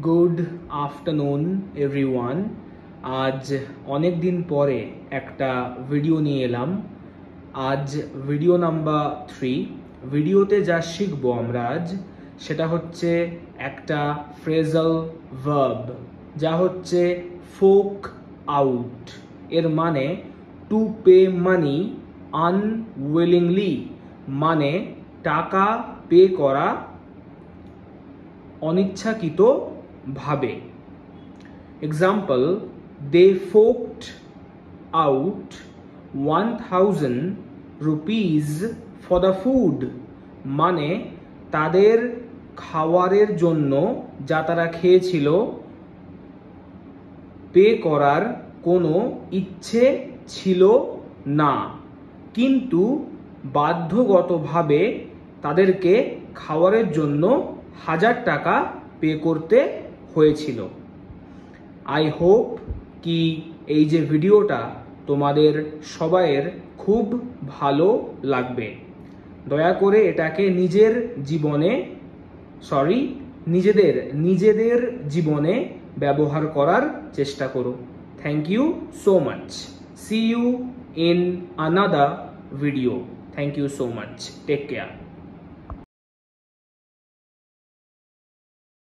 Good afternoon everyone. আজ অনেক দিন পরে একটা ভিডিও নিয়ে এলাম। আজ ভিডিও নাম্বার 3। ভিডিওতে যা শিখবো আমরা আজ সেটা হচ্ছে একটা ফ্রেজাল ভার্ব, যা হচ্ছে ফোক আউট। এর মানে টু পে মানি আনউইলিংলি, মানে টাকা পে করা অনিচ্ছাকৃত ভাবে। Example, they forked out 1000 rupees for the food, মানে তাদের খাবারের জন্য যা তারা খেয়েছিল পে করার কোনো ইচ্ছে ছিল না, কিন্তু বাধ্যগতভাবে তাদেরকে খাবারের জন্য 1000 টাকা পে করতে হয়েছিল। আই হোপ কি এই যে ভিডিওটা তোমাদের সবাইয়ের খুব ভালো লাগবে। দয়া করে এটাকে নিজেদের জীবনে ব্যবহার করার চেষ্টা করো। Thank you so much. See you in another video. Thank you so much. Take care.